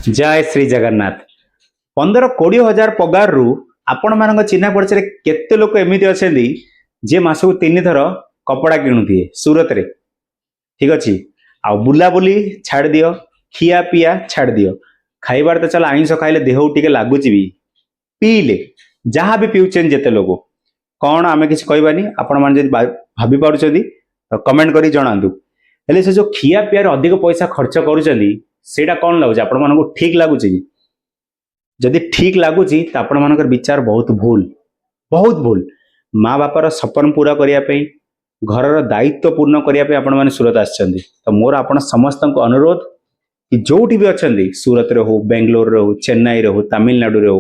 जय श्री जगन्नाथ 15-20 हजार पगार रु आपण मान चिन्हा परिचय केते लोक एमती अच्छा जे मासक 3 थर कपड़ा किणुए सूरत रे। ठीक अच्छे आ बुलाबुली छाड़ दियो, खिया पिया छाड़ दियो, खाइबार तो चल आईंस खाइले देह टिके लगुच भी पीले जहाँ भी पीउछन जेते लोग कौन आम किसी कहबानी आपण मैंने भाभी पार्टी तो कमेंट करी जनातु। हेले से जो खिया पिया अधिक पैसा खर्च करा कौन लगुच आपण मानक ठीक लगुच कि जदि ठीक लगुच तो आपण मान विचार बहुत भूल माँ बापार सपन पूरा करने घर दायित्व पूर्ण करने आपण मैंने सूरत आछंती। तो मोर आपण समस्त अनुरोध कि जो भी अच्छा सूरत रे हो, बेंगलोर रे हो, चेन्नई रे हो, तमिलनाडु रे हो,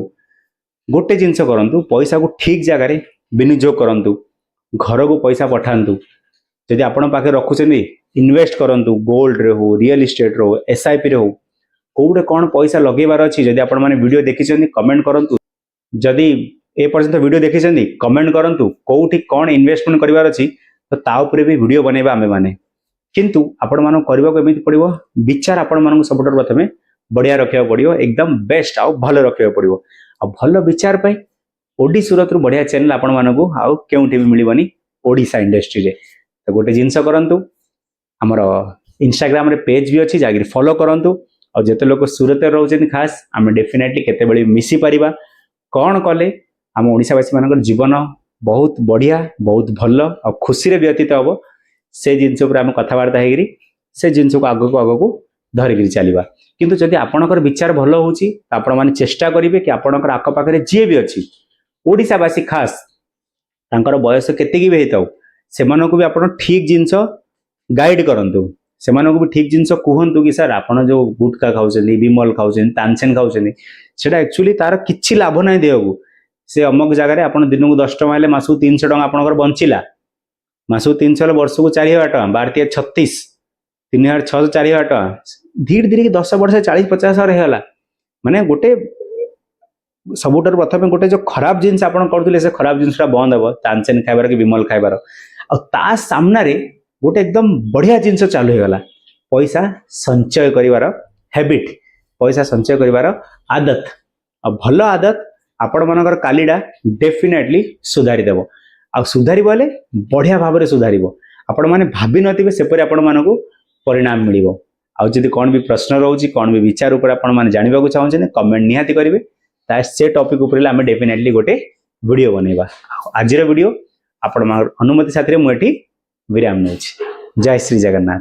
गोटे जिनस करूँ पैसा को ठीक जगह विनियोग करूँ, घर को पैसा पठातु। जदि आपण पाखे रखुच्च इन्वेस्ट करूँ गोल्ड रे हो, रियल इस्टेट रे हो, एसआईपी रे हो, कौटे कौन पैसा लगेबार अच्छी जदि आपण मैंने वीडियो देखी कमेंट करूँ। जदि ए पर्यंत वीडियो देखी कमेंट करूँ कौटी कौन इन्वेस्टमेंट करार अच्छी तो ताऊपर भी वीडियो बनैबा आमे माने। किंतु आपण मानक करबा को एमिति पड़िबो विचार आपण मानक सबुठ प्रथमे बढ़िया रखिया पड़िबो, एकदम बेस्ट आउ भल रखिया पड़िबो। आ भल विचार पई ओडी सूरत रु बढ़िया चैनल आपण मानक आउ केउठी भी मिलिबनी ओडिसा इंडस्ट्री रे। तो गोटे जिंस करंतु हमर इंस्टाग्राम रे पेज भी अच्छी जागिर फॉलो करंतु। और जेते लोक सूरत रे रहउछन खास आमे डेफिनेटली केते बेली मिसी परिबा कौन कले आम ओडिसावासी मानकर जीवन बहुत बढ़िया, बहुत भल और खुशी रे व्यतीत हम से जिनस आम कथबार्ता हो से जिनस को आगक धरिकी चलवा। किंतु जदि आपणकर विचार भल हो आपण मैंने चेष्टा करेंगे कि आपणकर आखपाखे जी भी अच्छी ओडिसावासी खास तांकर बयस केतिकी भी होता से भी आप ठीक जिनस गाइड करंतु, से भी ठीक जिनस कहतु कि सर आप जो गुटखा खाऊँ, विमल खाऊँ, तानसेन खाऊँ से एक्चुअली तार किसी लाभ ना देह को। से अमुक जगह आप दिन को 10 टଙ୍କା हेल्ले मासू 300 टଙ୍କା आपंकर बंचला, मासू 300 वर्ष को 4000 टଙ୍କା, 12×36 3600 4000 टଙ୍କା, धीरे धीरे 10 वर्ष 40-50 हजार होगा। माने गोटे सबुठ प्रथम गोटे जो खराब जिनस आप करते से खराब जिनसा बंद हे तानसेन खाइबार कि विमल खाइबार आ सामने गोटे एकदम बढ़िया जिनस चालू हो गला पैसा संचय करिवार हैबिट, पैसा संचय करिवार आदत आ भल आदत आपण मानकर कालीडा डेफिनेटली सुधारी देव। आ सुधारी बोले बढ़िया भाव में सुधार आपण मैंने भाभी नथिबे सेपरि आपण मानकु परिणाम मिलिबो। आ जदि कौन भी प्रश्न रोची कौन भी विचार ऊपर आपण माने जानिबा को चाहछन कमेंट निहाती करिवे ता से टॉपिक ऊपर आमे डेफिनेटली गोटे वीडियो बनैबा। आजिर वीडियो आपण अनुमति साथी मु एठी विराम नउछि। जय श्री जगन्नाथ।